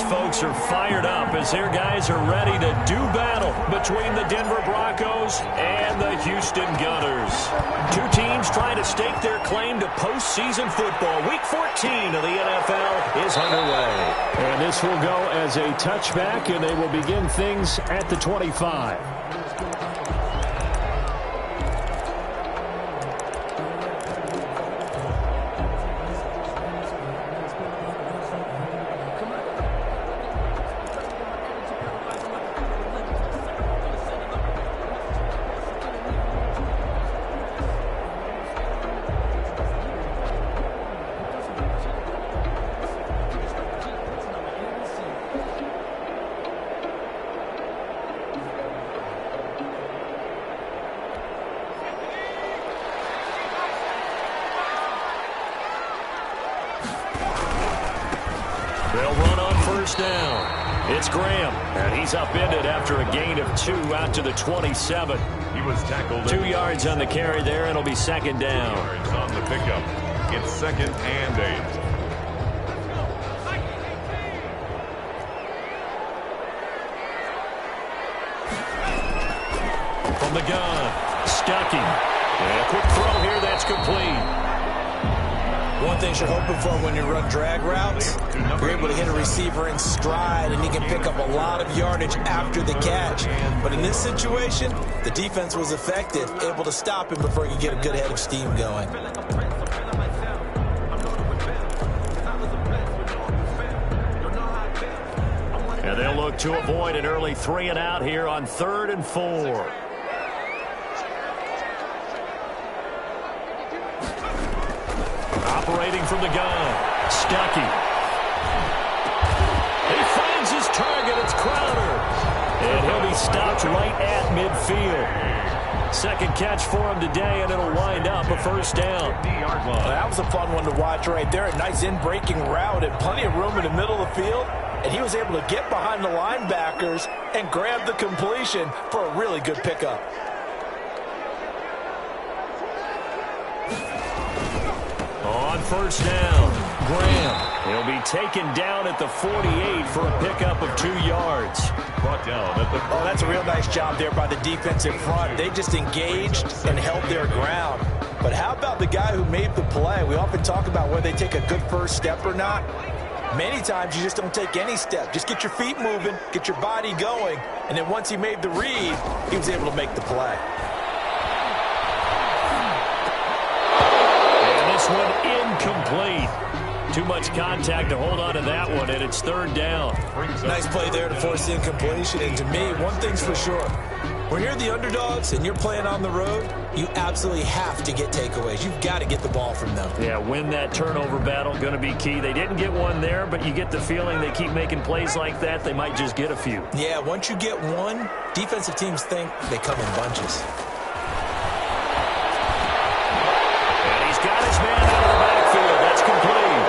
folks are fired up as their guys are ready to do battle between the Denver Broncos and the Houston Gunners. Two teams trying to stake their claim to postseason football. Week 14 of the NFL is underway. And this will go as a touchback, and they will begin things at the 25. They'll run on first down. It's Graham, and he's upended after a gain of 2 out to the 27. He was tackled. 2 yards on the carry there. It'll be second down. 2 yards on the pickup. It's 2nd and 8. From the gun, Stuckey. And a quick throw here that's complete. One thing you're hoping for when you run drag routes, you're able to hit a receiver in stride, and he can pick up a lot of yardage after the catch. But in this situation, the defense was effective, able to stop him before he could get a good head of steam going. And they'll look to avoid an early 3 and out here on 3rd and 4. Operating from the gun, Stuckey. He finds his target. It's Crowder. And he'll be stopped right at midfield. Second catch for him today, and it'll wind up a first down. Well, that was a fun one to watch right there. A nice in-breaking route and plenty of room in the middle of the field. And he was able to get behind the linebackers and grab the completion for a really good pickup. On first down, Graham. He'll be taken down at the 48 for a pickup of 2 yards. Brought down at the... Oh, that's a real nice job there by the defensive front. They just engaged and held their ground. But how about the guy who made the play? We often talk about whether they take a good first step or not. Many times you just don't take any step. Just get your feet moving, get your body going, and then once he made the read, he was able to make the play. One incomplete. Too much contact to hold on to that one, and it's 3rd down. Nice play there to force the incompletion. And to me, one thing's for sure. When you're the underdogs and you're playing on the road, you absolutely have to get takeaways. You've got to get the ball from them. Yeah, win that turnover battle, going to be key. They didn't get one there, but you get the feeling they keep making plays like that, they might just get a few. Yeah, once you get one, defensive teams think they come in bunches. Got his man out of the backfield. That's complete.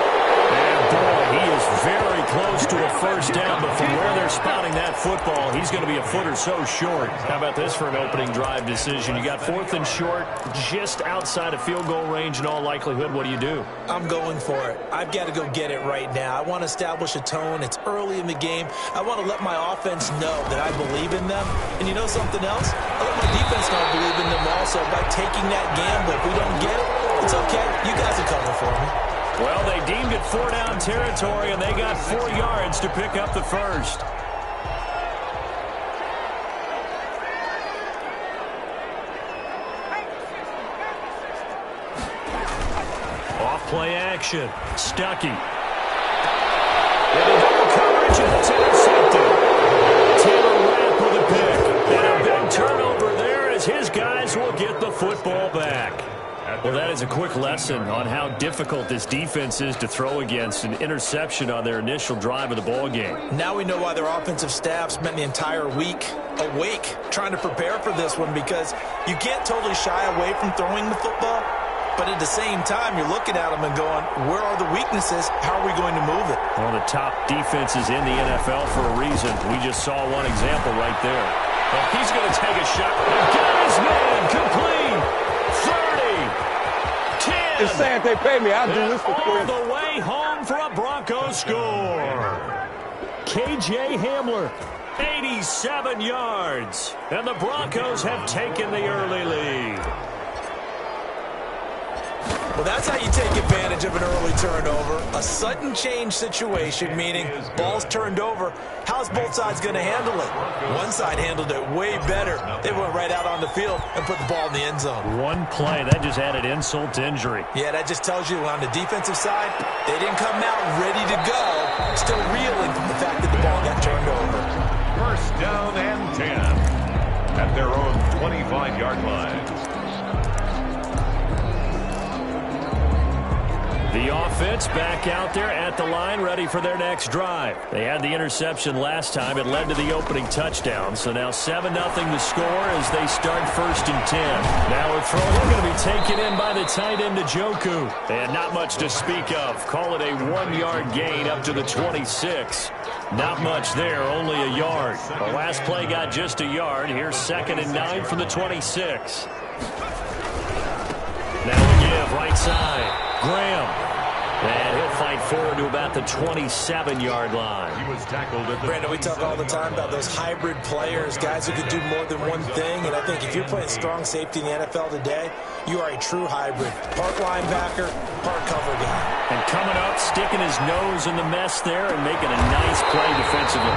And boy, he is very close to a first down, but from where they're spotting that football, he's going to be a foot or so short. How about this for an opening drive decision? You got 4th and short, just outside of field goal range in all likelihood. What do you do? I'm going for it. I've got to go get it right now. I want to establish a tone. It's early in the game. I want to let my offense know that I believe in them. And you know something else? I let my defense know I believe in them also by taking that gamble. If we don't get it, it's okay. You guys are coming for me. Well, they deemed it 4-down territory, and they got 4 yards to pick up the first. Off play action. Stuckey. Into double coverage, and it's intercepted. Taylor Rapp with a pick. And a big turnover there as his guys will get the football back. Well, that is a quick lesson on how difficult this defense is to throw against. An interception on their initial drive of the ball game. Now we know why their offensive staff spent the entire week awake trying to prepare for this one, because you can't totally shy away from throwing the football, but at the same time you're looking at them and going, where are the weaknesses? How are we going to move it? One of the top defenses in the NFL for a reason. We just saw one example right there. Well, he's going to take a shot. And got his man complete. 30. Just saying, if they pay me, I'll do this for free. All the way home for a Broncos score. K.J. Hamler. 87 yards. And the Broncos have taken the early lead. Well, that's how you take advantage of an early turnover. A sudden change situation, meaning ball's turned over. How's both sides going to handle it? One side handled it way better. They went right out on the field and put the ball in the end zone. One play, that just added insult to injury. Yeah, that just tells you on the defensive side, they didn't come out ready to go. Still reeling from the fact that the ball got turned over. First down and 10 at their own 25-yard line. The offense back out there at the line, ready for their next drive. They had the interception last time. It led to the opening touchdown. So now 7-0 the score as they start 1st and 10. Now a throw going to be taken in by the tight end, Njoku. And not much to speak of. Call it a 1-yard gain up to the 26. Not much there, only a yard. The last play got just a yard. Here's 2nd and 9 from the 26. Now we give right side. Graham. And he'll fight forward to about the 27-yard line. He was tackled at the Brandon, we talk all the time about those hybrid players, guys who can do more than one thing. And I think if you're playing strong safety in the NFL today, you are a true hybrid. Part linebacker, part cover guy. And coming up, sticking his nose in the mess there and making a nice play defensively.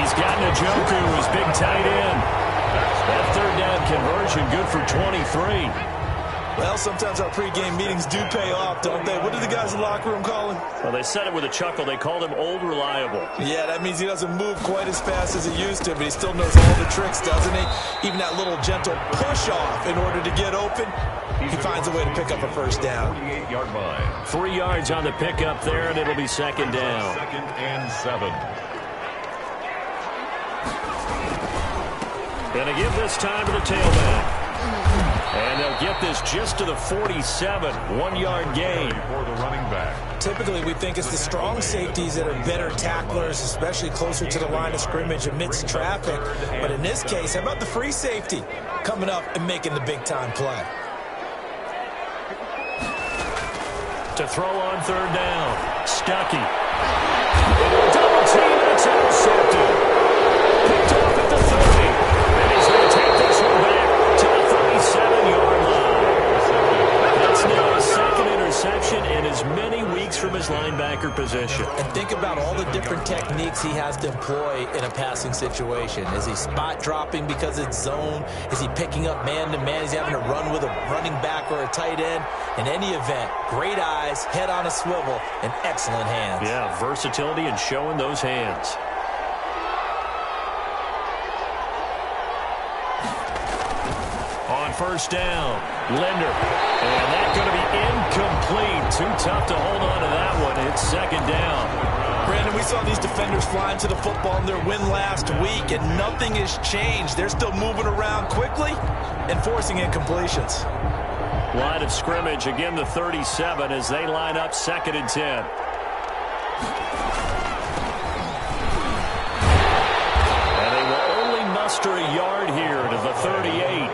He's got Njoku, his big tight end. That 3rd down conversion good for 23. Well, sometimes our pregame meetings do pay off, don't they? What do the guys in the locker room call him? Well, they said it with a chuckle. They called him Old Reliable. Yeah, that means he doesn't move quite as fast as he used to, but he still knows all the tricks, doesn't he? Even that little gentle push-off in order to get open, he finds a way to pick up a first down. 48-yard line. 3 yards on the pickup there, and it'll be 2nd down. 2nd and 7. Gonna give this time to the tailback. And they'll get this just to the 47, 1-yard gain. For the running back. Typically, we think it's the strong safeties that are better tacklers, especially closer to the line of scrimmage amidst traffic. But in this case, how about the free safety coming up and making the big-time play? To throw on 3rd down, Stuckey. Double team, it's intercepted. Picked off at the 30. And he's going to take this one back to the 37-yard line. That's now his 2nd interception in as many weeks from his linebacker position. And think about all the different techniques he has to employ in a passing situation. Is he spot dropping because it's zone? Is he picking up man-to-man? Is he having to run with a running back or a tight end? In any event, great eyes, head on a swivel, and excellent hands. Yeah, versatility and showing those hands. On 1st down, Linder. And that's going to be incomplete. Too tough to hold on to that one. It's 2nd down. Brandon, we saw these defenders flying to the football in their win last week, and nothing has changed. They're still moving around quickly and forcing incompletions. Line of scrimmage, again the 37 as they line up 2nd and 10. And they will only muster a yard here to the 38.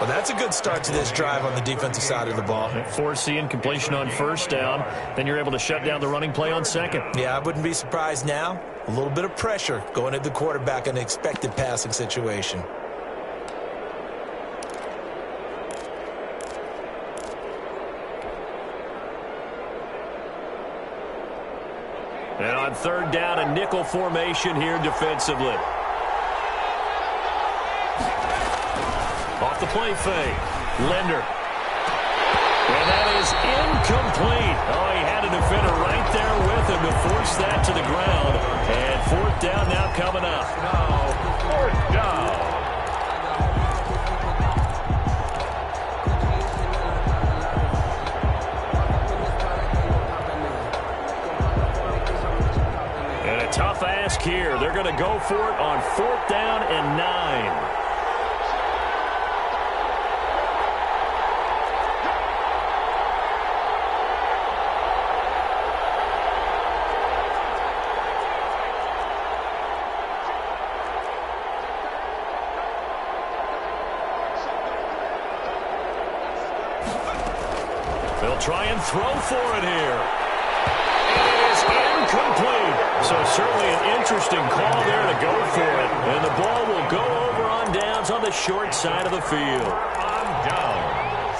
Well, that's a good start to this drive on the defensive side of the ball. Foreseeing completion on 1st down, then you're able to shut down the running play on 2nd. Yeah, I wouldn't be surprised now. A little bit of pressure going at the quarterback in an expected passing situation. And on 3rd down, a nickel formation here defensively. Off the play fake, Linder. And that is incomplete. Oh, he had a defender right there with him to force that to the ground. And 4th down now coming up. Now, 4th down. And a tough ask here. They're going to go for it on 4th down and 9. They'll try and throw for it here. And it is is incomplete. So certainly an interesting call there to go for it. And the ball will go over on downs on the short side of the field. On downs.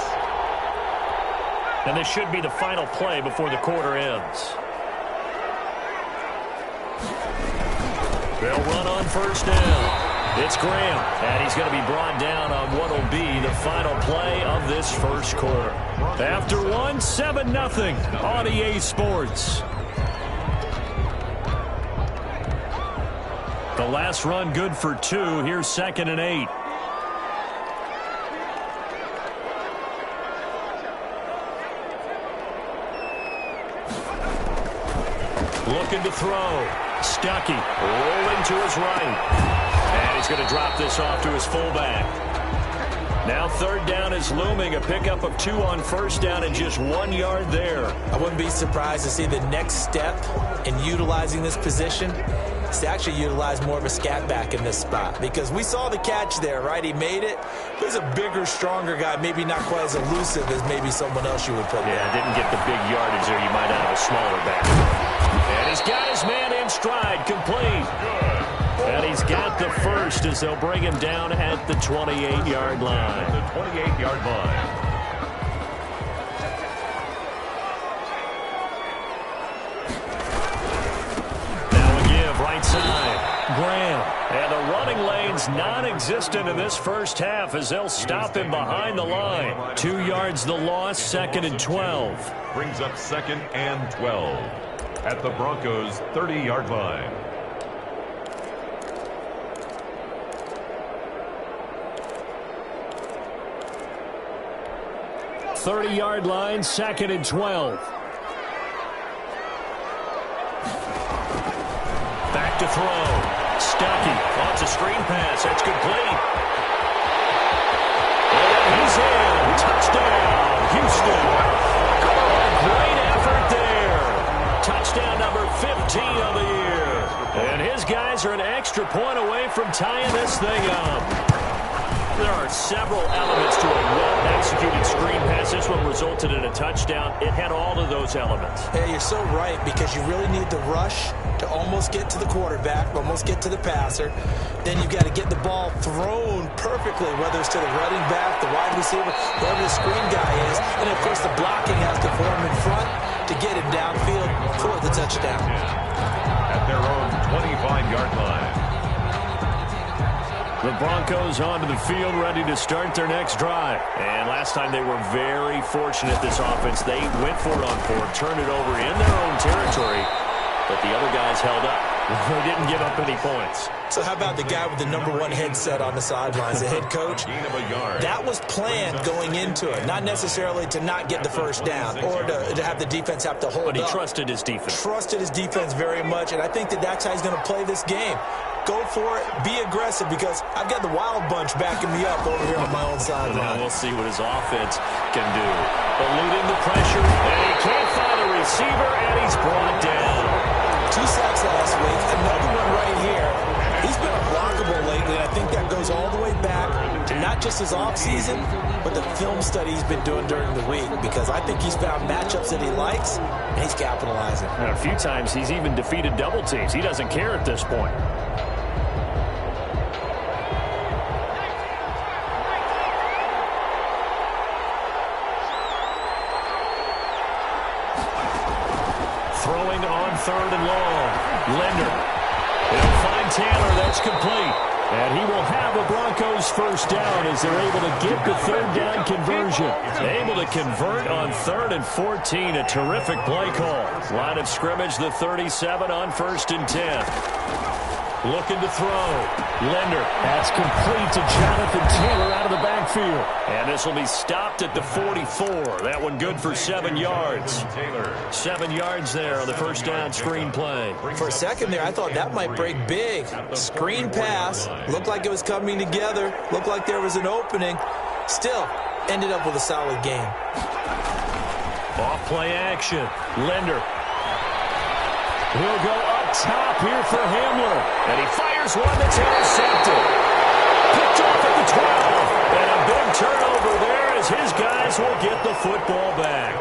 And this should be the final play before the quarter ends. They'll run on first down. It's Graham, and he's going to be brought down on what will be the final play of this first quarter. After one, 7-0 on EA Sports. The last run good for 2. Here's 2nd and 8. Looking to throw. Stuckey rolling to his right. And he's going to drop this off to his fullback. Now 3rd down is looming. A pickup of 2 on first down and just 1 yard there. I wouldn't be surprised to see the next step in utilizing this position is to actually utilize more of a scat back in this spot. Because we saw the catch there, right? He made it. He's a bigger, stronger guy, maybe not quite as elusive as maybe someone else you would put there. Yeah, didn't get the big yardage there. You might have a smaller back. And he's got his man in stride, complete. And he's got the first as they'll bring him down at the 28-yard line. The 28-yard line. Now a give, right side. Graham. And the running lane's non-existent in this first half as they'll stop him behind the line. 2 yards the loss, 2nd and 12. Brings up 2nd and 12 at the Broncos' 30-yard line. 30-yard line, 2nd and 12. Back to throw. Stuckey wants a screen pass. That's complete. And he's in. Touchdown, Houston. Great effort there. Touchdown number 15 of the year. And his guys are an extra point away from tying this thing up. There are several elements to a well-executed screen pass. This one resulted in a touchdown. It had all of those elements. Yeah, you're so right, because you really need the rush to almost get to the quarterback, almost get to the passer. Then you've got to get the ball thrown perfectly, whether it's to the running back, the wide receiver, whoever the screen guy is. And, of course, the blocking has to form in front to get him downfield for the touchdown. At their own 25-yard line. The Broncos onto the field, ready to start their next drive. And last time they were very fortunate, this offense. They went for it on 4, turned it over in their own territory, but the other guys held up. They didn't give up any points. So how about the guy with the #1 headset on the sidelines, the head coach? That was planned going into it, not necessarily to not get the first down or to have the defense have to hold up. But he trusted his defense. Trusted his defense very much, and I think that's how he's going to play this game. Go for it, be aggressive, because I've got the wild bunch backing me up over here on my own sideline. Now we'll see what his offense can do. Eluding the pressure, and he can't find a receiver, and he's brought down. 2 sacks last week, another one right here. He's been unblockable lately, and I think that goes all the way back to not just his offseason, but the film study he's been doing during the week, because I think he's found matchups that he likes, and he's capitalizing. And a few times he's even defeated double teams. He doesn't care at this point. Throwing on 3rd and long. Linder. He'll find Taylor. That's complete. And he will have a Broncos first down as they're able to get the 3rd down conversion. Able to convert on 3rd and 14. A terrific play call. Line of scrimmage, the 37 on 1st and 10. Looking to throw. Linder. That's complete to Jonathan Taylor out of the backfield. And this will be stopped at the 44. That one good for 7 yards. 7 yards there on the first down screen play. For a second there, I thought that might break big. Screen pass. Looked like it was coming together. Looked like there was an opening. Still, ended up with a solid game. Off play action. Linder. He'll go up top here for Hamler. And he fires one that's intercepted. Picked off at the 12. And a big turnover there as his guys will get the football back.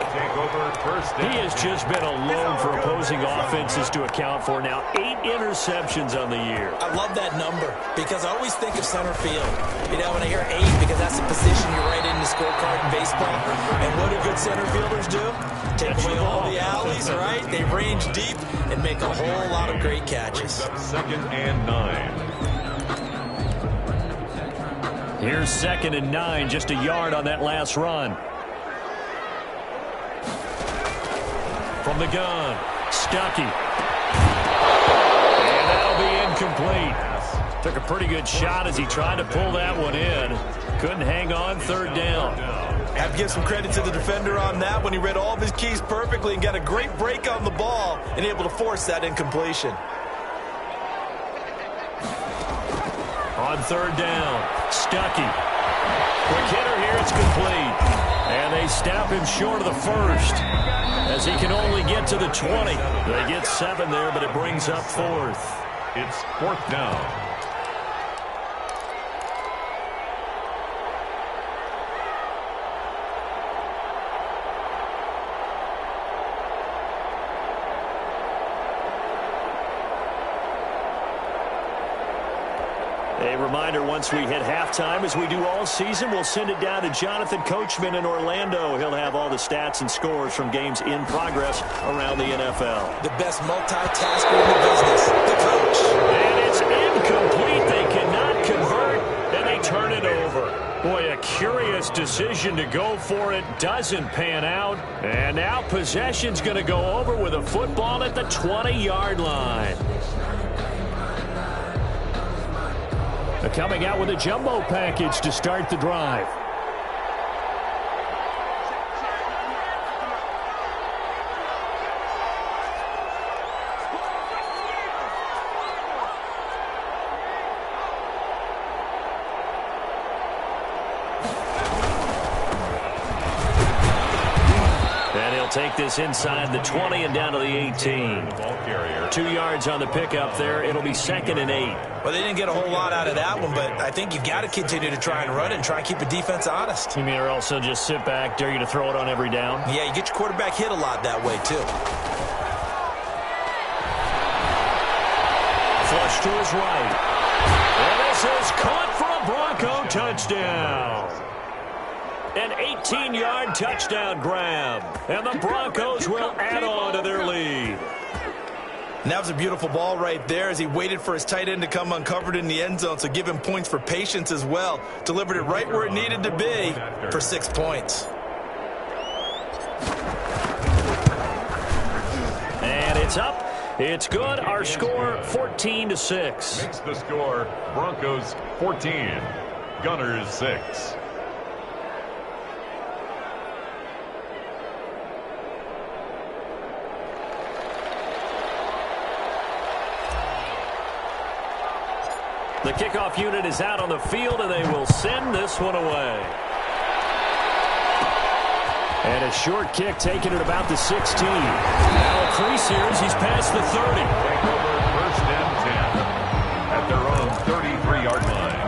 He has just been a load for opposing offenses to account for now. 8 interceptions on the year. I love that number because I always think of center field. You know, when I hear 8, because that's the position you write in the scorecard in baseball. And what do good center fielders do? Take away all the alleys, right? They range deep and make a whole lot of great catches. Second and 9. Here's 2nd and 9, just a yard on that last run. From the gun, Stuckey. And that'll be incomplete. Took a pretty good shot as he tried to pull that one in. Couldn't hang on, 3rd down. Have to give some credit to the defender on that when he read all of his keys perfectly and got a great break on the ball and able to force that incompletion. On 3rd down, Stuckey. Quick hitter here, it's complete. And they stop him short of the 1st as he can only get to the 20. They get 7 there, but it brings up 4th. It's 4th down. A reminder, once we hit halftime, as we do all season, we'll send it down to Jonathan Coachman in Orlando. He'll have all the stats and scores from games in progress around the NFL. The best multitasker in the business, the coach. And it's incomplete. They cannot convert, and they turn it over. Boy, a curious decision to go for it. Doesn't pan out. And now possession's going to go over with a football at the 20-yard line. Coming out with a jumbo package to start the drive. And he'll take this inside the 20 and down to the 18. 2 yards on the pickup there. It'll be 2nd and 8. Well, they didn't get a whole lot out of that one, but I think you've got to continue to try and run and try and keep the defense honest. You mean or also just sit back, dare you to throw it on every down? Yeah, you get your quarterback hit a lot that way, too. Flush to his right. And this is caught for a Bronco touchdown. An 18-yard touchdown grab. And the Broncos will add on to their lead. And that was a beautiful ball right there as he waited for his tight end to come uncovered in the end zone, so give him points for patience as well. Delivered it right where it needed to be for 6 points. And it's up. It's good. Our score, 14-6. Makes the score Broncos 14, Gunners 6. The kickoff unit is out on the field, and they will send this one away. And a short kick taken at about the 16. Now a crease here as he's past the 30. Take over 1st and 10 at their own 33-yard line.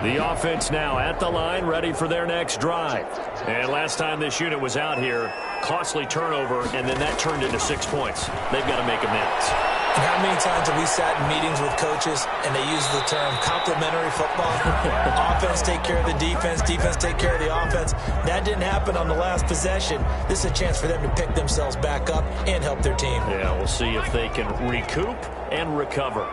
The offense now at the line, ready for their next drive. And last time this unit was out here, costly turnover, and then that turned into 6 points. They've got to make amends. And how many times have we sat in meetings with coaches and they use the term complementary football? Offense take care of the defense, defense take care of the offense. That didn't happen on the last possession. This is a chance for them to pick themselves back up and help their team. Yeah, we'll see if they can recoup and recover.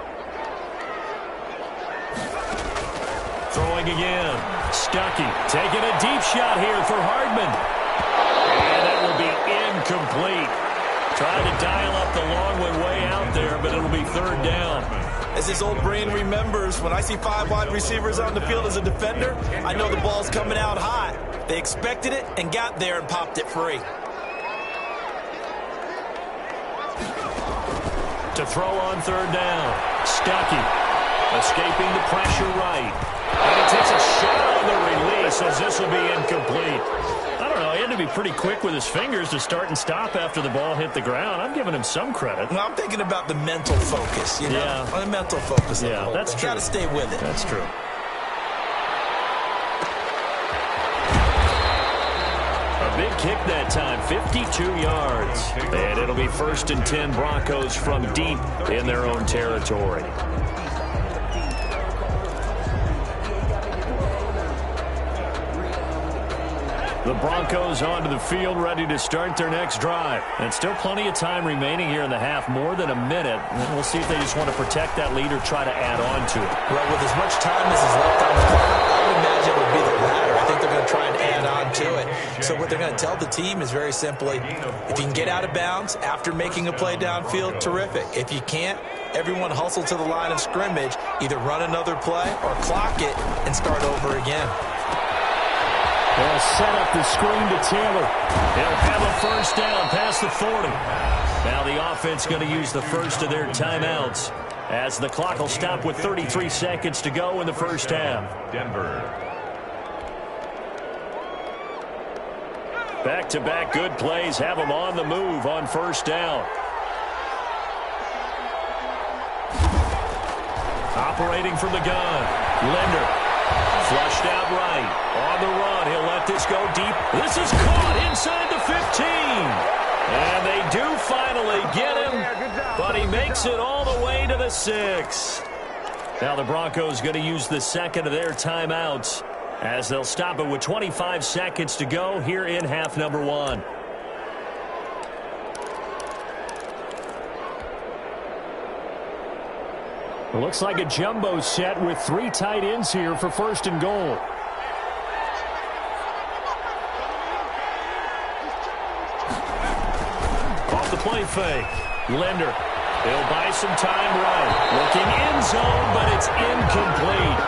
Throwing again. Stuckey taking a deep shot here for Hardman. And that will be incomplete. Trying to dial up the long one way out there, but it'll be 3rd down. As his old brain remembers, when I see 5 wide receivers on the field as a defender, I know the ball's coming out high. They expected it and got there and popped it free. To throw on 3rd down. Stuckey escaping the pressure right. And he takes a shot on the release as this will be incomplete. I don't know. He ran to be pretty quick with his fingers to start and stop after the ball hit the ground. I'm giving him some credit. Well, I'm thinking about the mental focus, you know? Yeah. On the mental focus. Yeah, that's true. Got to stay with it. That's true. A big kick that time, 52 yards. And it'll be 1st and 10 Broncos from deep in their own territory. The Broncos onto the field, ready to start their next drive. And still plenty of time remaining here in the half, more than a minute. And we'll see if they just want to protect that lead or try to add on to it. Well, with as much time as is left on the clock, I would imagine it would be the latter. I think they're going to try and add on to it. So what they're going to tell the team is very simply, if you can get out of bounds after making a play downfield, terrific. If you can't, everyone hustle to the line of scrimmage, either run another play or clock it and start over again. They'll set up the screen to Taylor. They'll have a first down past the 40. Now the offense going to use the first of their timeouts as the clock will stop with 33 seconds to go in the first half. Denver. Back-to-back good plays have them on the move on first down. Operating from the gun, Linder. Flushed out right. On the run. He'll let this go deep. This is caught inside the 15. And they do finally get him, but he makes it all the way to the 6. Now the Broncos going to use the second of their timeouts as they'll stop it with 25 seconds to go here in half number 1. It looks like a jumbo set with 3 tight ends here for 1st and goal. Off the play fake. Linder. He'll buy some time right. Looking end zone, but it's incomplete.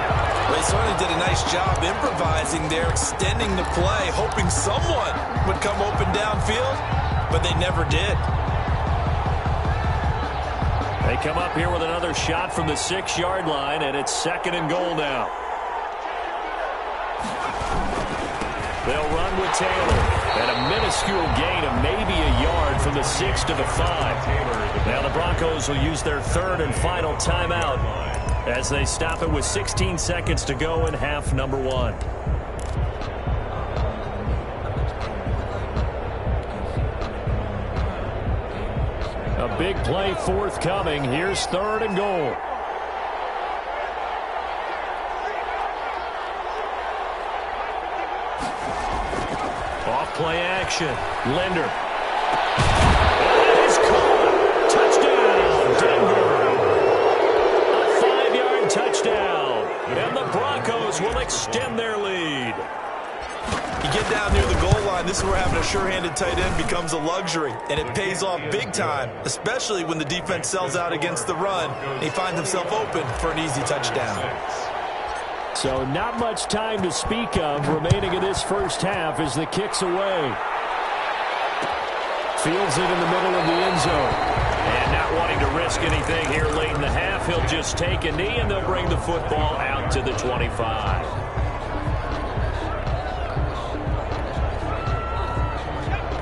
Well, he certainly did a nice job improvising there, extending the play, hoping someone would come open downfield, but they never did. They come up here with another shot from the 6-yard line, and it's 2nd and goal now. They'll run with Taylor. And a minuscule gain of maybe a yard from the 6 to the 5. Now the Broncos will use their 3rd and final timeout as they stop it with 16 seconds to go in half number 1. A big play forthcoming. Here's 3rd and goal. Off play action. Linder. That is caught. Touchdown, Denver. A 5-yard touchdown. And the Broncos will extend their lead. You get down near the goal line, this is where having a sure-handed tight end becomes a luxury, and it pays off big time, especially when the defense sells out against the run, and he finds himself open for an easy touchdown. So not much time to speak of remaining in this first half as the kick's away. Fields it in the middle of the end zone. And not wanting to risk anything here late in the half, he'll just take a knee, and they'll bring the football out to the 25.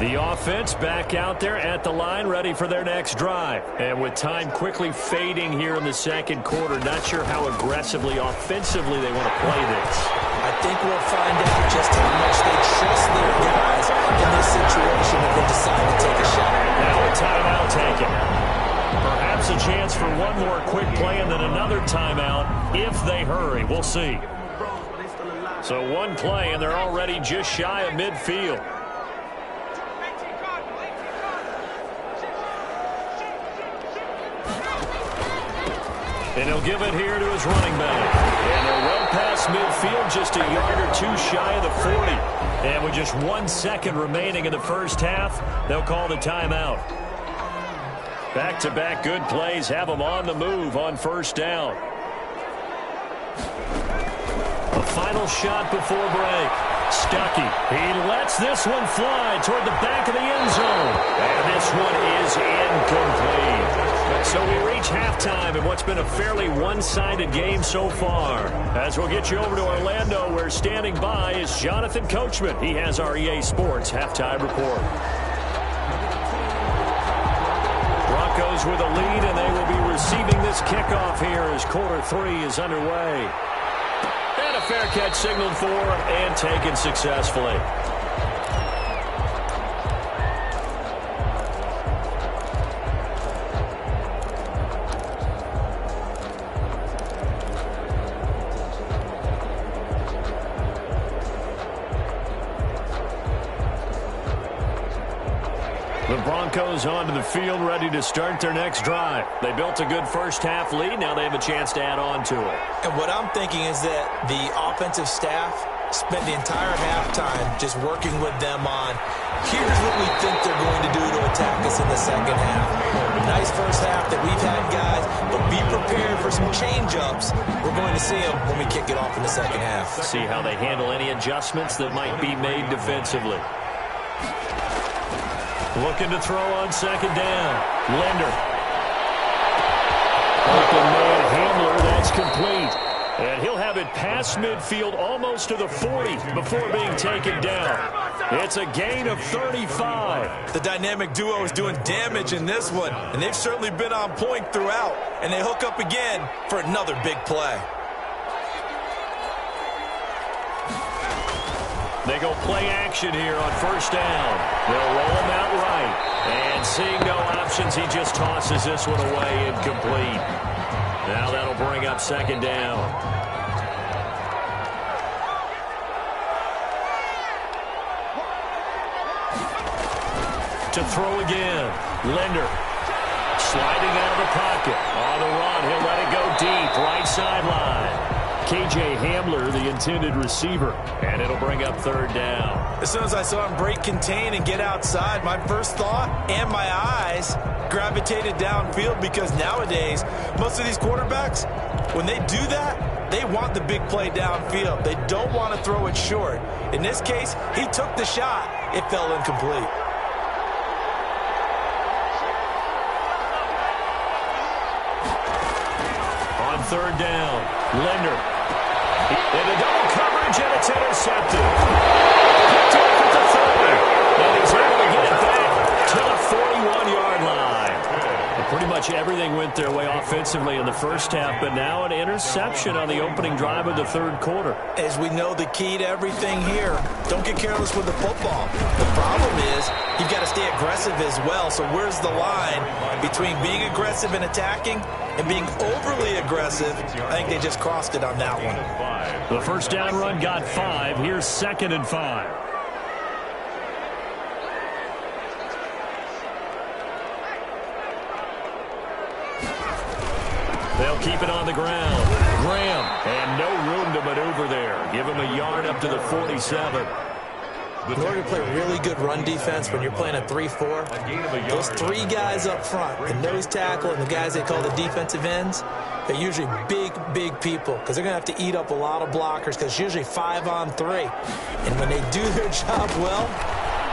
The offense back out there at the line, ready for their next drive. And with time quickly fading here in the second quarter, not sure how aggressively, offensively they want to play this. I think we'll find out just how much they trust their guys in this situation if they decide to take a shot. Now a timeout taken. Perhaps a chance for one more quick play and then another timeout if they hurry. We'll see. So one play, and they're already just shy of midfield. And he'll give it here to his running back. And they're well past midfield, just a yard or two shy of the 40. And with just 1 second remaining in the first half, they'll call the timeout. Back-to-back good plays have them on the move on first down. A final shot before break. Stuckey. He lets this one fly toward the back of the end zone. And this one is incomplete. So we reach halftime in what's been a fairly one-sided game so far. As we'll get you over to Orlando, where standing by is Jonathan Coachman. He has our EA Sports halftime report. Broncos with a lead, and they will be receiving this kickoff here as quarter 3 is underway. And a fair catch signaled for and taken successfully. The Broncos onto the field, ready to start their next drive. They built a good first-half lead. Now they have a chance to add on to it. And what I'm thinking is that the offensive staff spent the entire halftime just working with them on, here's what we think they're going to do to attack us in the second half. Nice first half that we've had, guys, but be prepared for some change-ups. We're going to see them when we kick it off in the second half. See how they handle any adjustments that might be made defensively. Looking to throw on second down. Linder. Open man Hamler, that's complete. And he'll have it past midfield almost to the 40 before being taken down. It's a gain of 35. The dynamic duo is doing damage in this one, and they've certainly been on point throughout. And they hook up again for another big play. They go play action here on first down. They'll roll him out right. And seeing no options, he just tosses this one away incomplete. Now that'll bring up second down. To throw again. Linder. Sliding out of the pocket. On the run, he'll let it go deep. Right sideline. KJ Hamler, the intended receiver, and it'll bring up third down. As soon as I saw him break contain and get outside, my first thought and my eyes gravitated downfield, because nowadays, most of these quarterbacks, when they do that, they want the big play downfield. They don't want to throw it short. In this case, he took the shot. It fell incomplete. On third down, Linder. Into double coverage, and it's intercepted. Picked off at the 30. And he's able to get it back to the 41-yard line. And pretty much everything went their way offensively in the first half, but now an interception on the opening drive of the third quarter. As we know, the key to everything here, don't get careless with the football. The problem is you've got to stay aggressive as well. So where's the line between being aggressive and attacking and being overly aggressive? I think they just crossed it on that one. The first down run got 5. Here's 2nd and 5. They'll keep it on the ground. Graham, and no room to maneuver there. Give him a yard up to the 47. In order to play really good run defense when you're playing a 3-4, those 3 guys up front, the nose tackle and the guys they call the defensive ends, they're usually big, big people, because they're going to have to eat up a lot of blockers, because it's usually 5-on-3. And when they do their job well,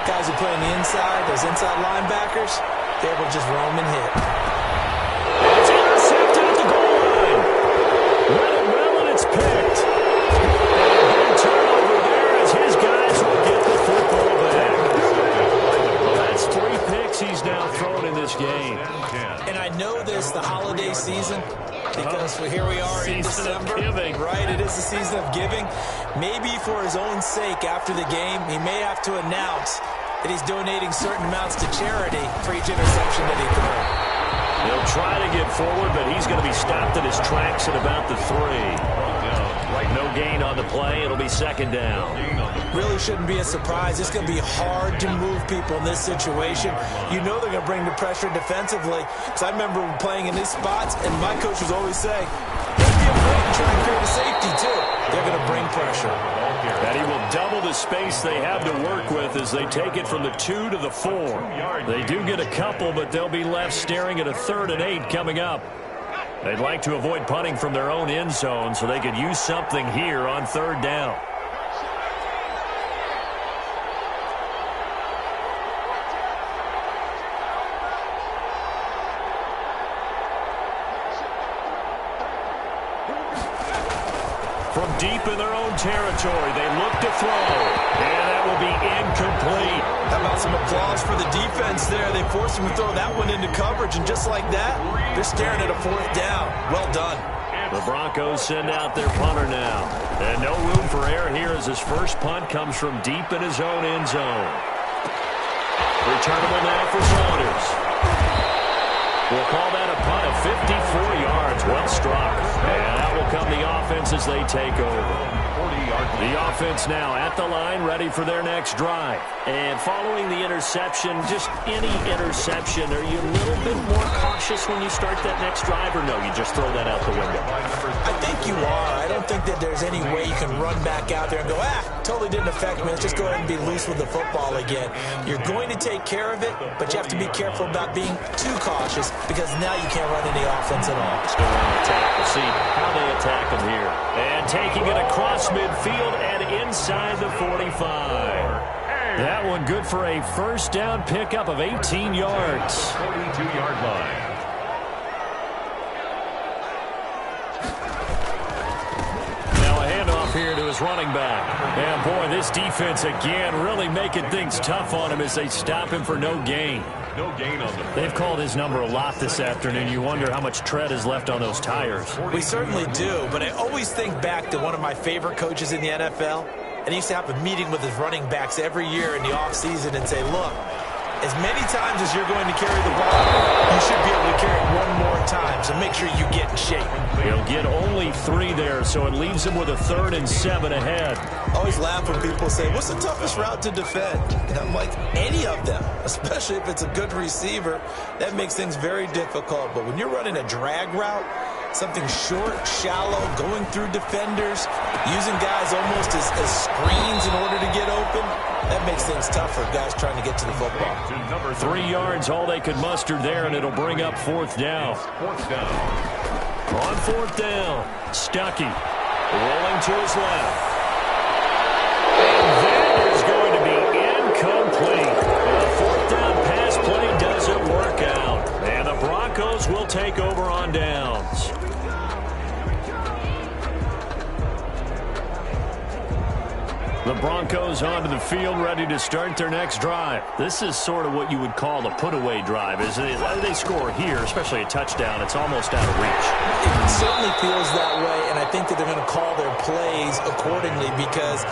guys who play on the inside, those inside linebackers, they're able to just roam and hit. It's intercepted at the goal line. Run it well, and it's picked. And a big turnover there as his guys will get the football back. Well, that's 3 picks he's now thrown in this game. And I know this, the holiday season, because here we are in December. Giving. Right, it is the season of giving. Maybe for his own sake after the game, he may have to announce that he's donating certain amounts to charity for each interception that he throws. He'll try to get forward, but he's going to be stopped at his tracks at about the 3. No gain on the play. It'll be second down. Really shouldn't be a surprise. It's going to be hard to move people in this situation. You know they're going to bring the pressure defensively. Because I remember playing in these spots, and my coach was always saying, don't be afraid to try and create a safety, too. They're going to bring pressure. And he will double the space they have to work with as they take it from the 2 to the 4. They do get a couple, but they'll be left staring at a 3rd and 8 coming up. They'd like to avoid punting from their own end zone so they could use something here on 3rd down. from deep in their own territory. They look to throw, and that will be incomplete. How about some applause for the defense there? They forced him to throw that one into coverage, and just like that, they're staring at a 4th down. Well done. The Broncos send out their punter now. And no room for error here as his first punt comes from deep in his own end zone. Returnable now for Saunders. We'll call that a punt of 54 yards. Well struck. And that will come the offense as they take over. The offense now at the line, ready for their next drive. And following the interception, just any interception, are you a little bit more cautious when you start that next drive, or no, you just throw that out the window? I think you are. I don't think that there's any way you can run back out there and go, totally didn't affect me. Let's just go ahead and be loose with the football again. You're going to take care of it, but you have to be careful about being too cautious because now you can't run any offense at all. Still on the attack. We'll see how they attack him here. And taking it across midfield and inside the 45. That one good for a first down pickup of 18 yards. 42-yard line. Here to his running back. And boy, this defense again really making things tough on him as they stop him for no gain. No gain on them. They've called his number a lot this afternoon. You wonder how much tread is left on those tires. We certainly do, but I always think back to one of my favorite coaches in the NFL, and he used to have a meeting with his running backs every year in the offseason and say, look, as many times as you're going to carry the ball, you should be able to carry it one more time, so make sure you get in shape. He'll get only 3 there, so it leaves him with a 3rd and 7 ahead. I always laugh when people say, what's the toughest route to defend? And I'm like, any of them, especially if it's a good receiver. That makes things very difficult. But when you're running a drag route, something short, shallow, going through defenders, using guys almost as screens in order to get open, that makes things tough for guys trying to get to the football. 3 yards, all they could muster there, and it'll bring up 4th down. 4th down. On 4th down, Stuckey rolling to his left. And that is going to be incomplete. The 4th down pass play doesn't work out. And the Broncos will take over on downs. The Broncos onto the field, ready to start their next drive. This is sort of what you would call a put-away drive. They score here, especially a touchdown, it's almost out of reach. It certainly feels that way, and I think that they're going to call their plays accordingly because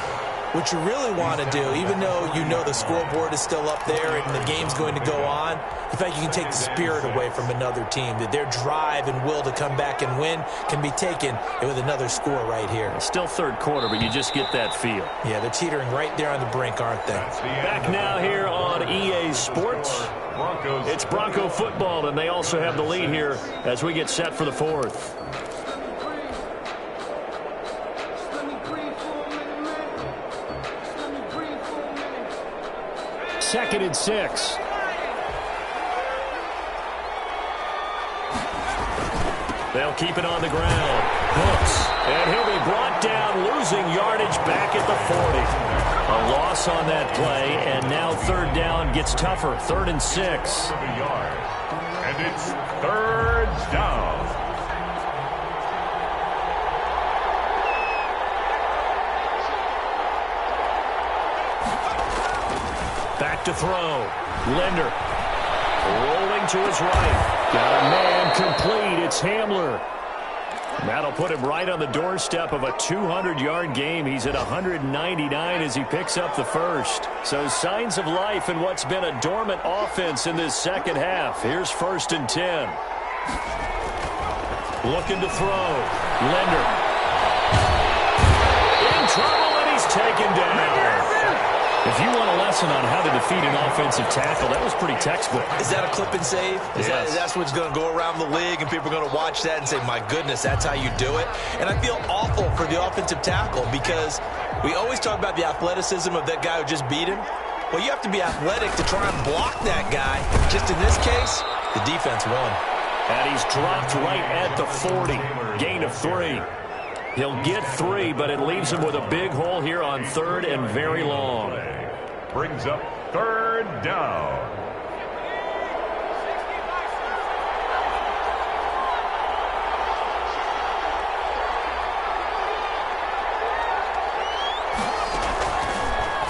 what you really want to do, even though you know the scoreboard is still up there and the game's going to go on, in fact, you can take the spirit away from another team. That their drive and will to come back and win can be taken with another score right here. It's still 3rd quarter, but you just get that feel. Yeah, they're teetering right there on the brink, aren't they? Back now here on EA Sports. It's Bronco football, and they also have the lead here as we get set for the 4th. Second and 6. They'll keep it on the ground. Hooks. And he'll be brought down, losing yardage back at the 40. A loss on that play, and now 3rd down gets tougher. 3rd and 6. And it's 3rd down. Back to throw. Linder. Rolling to his right. Got a man complete. It's Hamler. That'll put him right on the doorstep of a 200-yard game. He's at 199 as he picks up the first. So signs of life in what's been a dormant offense in this second half. Here's 1st and 10. Looking to throw. Linder. In trouble, and he's taken down. If you want a lesson on how to defeat an offensive tackle, that was pretty textbook. Is that a clip and save? Yes. That's what's going to go around the league, and people are going to watch that and say, my goodness, that's how you do it? And I feel awful for the offensive tackle because we always talk about the athleticism of that guy who just beat him. Well, you have to be athletic to try and block that guy. Just in this case, the defense won. And he's dropped right at the 40. Gain of 3. He'll get 3, but it leaves him with a big hole here on 3rd and very long. Brings up 3rd down.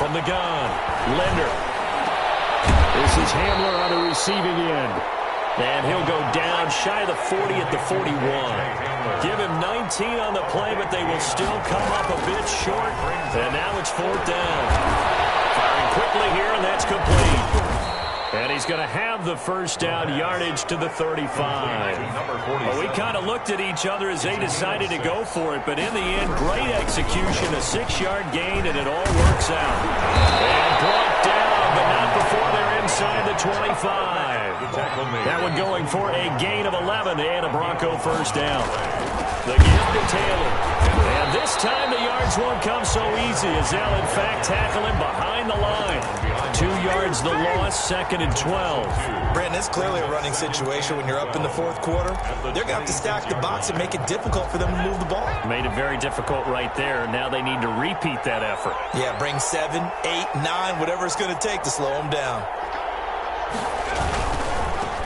From the gun, Linder. This is Hamler on the receiving end. And he'll go down shy of the 40 at the 41. Give him 19 on the play, but they will still come up a bit short. And now it's 4th down. Firing quickly here, and that's complete. And he's going to have the first down, yardage to the 35. Well, we kind of looked at each other as they decided to go for it, but in the end, great execution, a 6-yard gain, and it all works out. And brought down, but not before they're inside the 25. That one going for a gain of 11 and a Bronco first down. The give to Taylor. And this time the yards won't come so easy as they'll, in fact, tackle him behind the line. 2 yards the loss, 2nd and 12. Brandon, it's clearly a running situation when you're up in the 4th quarter. They're going to have to stack the box and make it difficult for them to move the ball. Made it very difficult right there. Now they need to repeat that effort. Yeah, bring 7, 8, 9, whatever it's going to take to slow them down.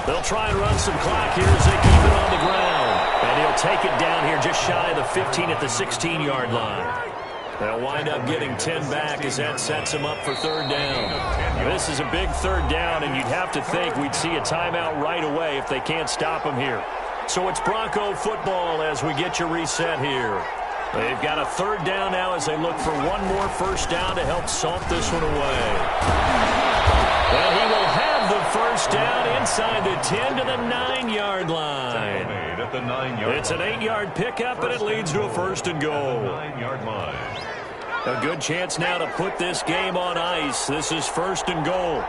They'll try and run some clock here as they keep it on the ground. And he'll take it down here just shy of the 15 at the 16-yard line. They'll wind up getting 10 back as that sets them up for 3rd down. This is a big 3rd down, and you'd have to think we'd see a timeout right away if they can't stop them here. So it's Bronco football as we get you reset here. They've got a 3rd down now as they look for one more first down to help salt this one away. And he will have the first down inside the 10 to the 9-yard line. It's an 8-yard pickup, and it leads to a 1st and goal. 9-yard line. A good chance now to put this game on ice. This is 1st and goal.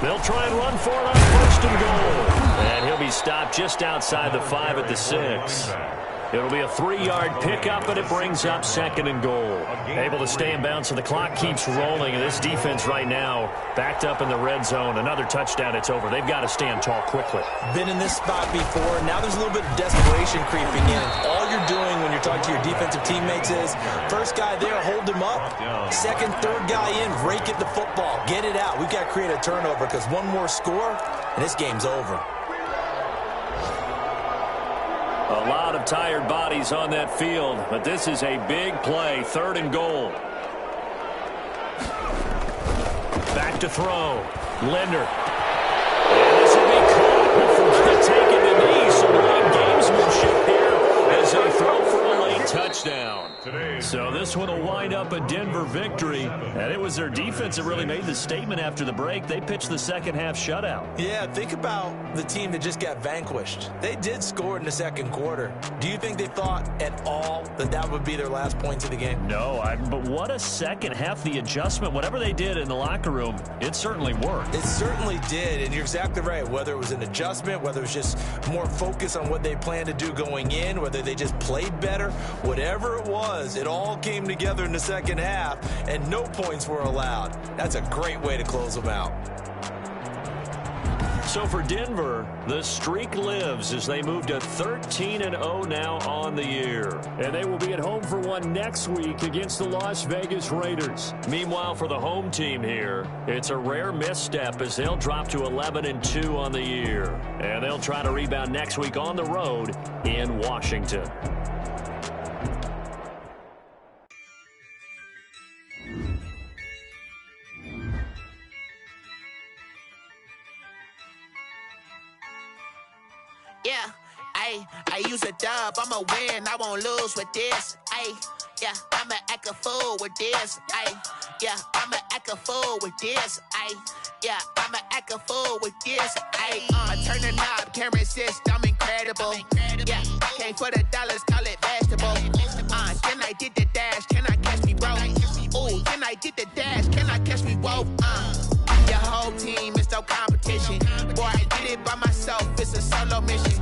They'll try and run for it on 1st and goal. And he'll be stopped just outside the 5 at the 6. It'll be a 3-yard pickup, and it brings up 2nd and goal. Able to stay in bounds, so the clock keeps rolling. And this defense right now backed up in the red zone. Another touchdown, it's over. They've got to stand tall quickly. Been in this spot before. Now there's a little bit of desperation creeping in. All you're doing when you're talking to your defensive teammates is, first guy there, hold him up. 2nd, 3rd guy in, rake at the football. Get it out. We've got to create a turnover because one more score, and this game's over. A lot of tired bodies on that field, but this is a big play. 3rd and goal. Back to throw. Linder. And this will be caught. Taking the knee. Some late gamesmanship here as they throw for a late touchdown. So this one will wind up a Denver victory. And it was their defense that really made the statement after the break. They pitched the second half shutout. Yeah, think about the team that just got vanquished. They did score in the 2nd quarter. Do you think they thought at all that that would be their last points of the game? No, but what a second half. The adjustment, whatever they did in the locker room, it certainly worked. It certainly did, and you're exactly right. Whether it was an adjustment, whether it was just more focus on what they planned to do going in, whether they just played better, whatever it was, it all came together in the second half, and no points were allowed. That's a great way to close them out. So for Denver, the streak lives as they move to 13-0 now on the year. And they will be at home for one next week against the Las Vegas Raiders. Meanwhile, for the home team here, it's a rare misstep as they'll drop to 11-2 on the year. And they'll try to rebound next week on the road in Washington. Yeah, I use a dub, I'ma win, I won't lose with this. Yeah, I'ma act a fool with this. Yeah, I'ma act a fool with this. Yeah, I'ma act a fool with this. I turn the knob, can't resist, I'm incredible. Yeah, came for the dollars, call it vegetable. Then I did the dash, can I catch me, bro? Ooh, then I did the dash, can I catch me, whoa? Your whole team is no competition. Boy, I did it by myself, it's a solo mission.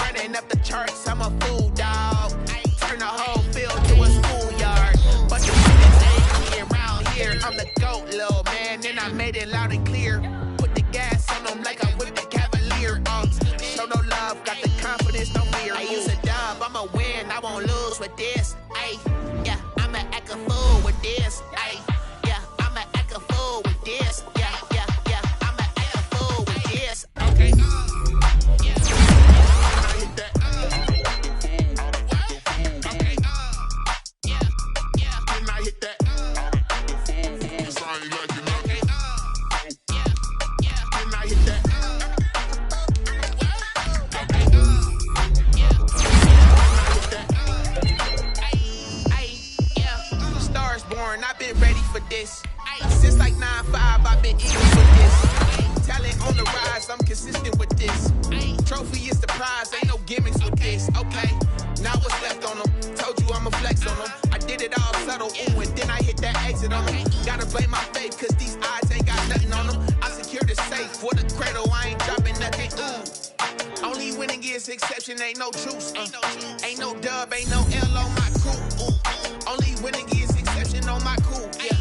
Running up the charts, I'm a fool, dog. Turn the whole field to a schoolyard. But the niggas ain't me around here. I'm the GOAT, little man, and I made it loud and clear. Put the gas on them like I'm with the Cavalier. Show no love, got the confidence, no fear. I use a dub, I'ma win, I won't lose with this. Yeah, I'ma act a fool with this. Yeah, I'ma act a fool with this. Yeah, I'ma act a fool with this. Okay. this. Since like 9-5, I've been eating with this. Talent on the rise, I'm consistent with this. Trophy is the prize, ain't no gimmicks with this. Okay, now what's left on them? Told you I'ma flex on them. I did it all subtle, ooh, and then I hit that exit on them. Gotta blame my faith, cause these eyes ain't got nothing on them. I secured the safe for the cradle, I ain't dropping nothing, ooh. Only winning is exception, ain't no truce. Ain't no dub, ain't no L on my crew. Only winning is exception on my cool. Yeah.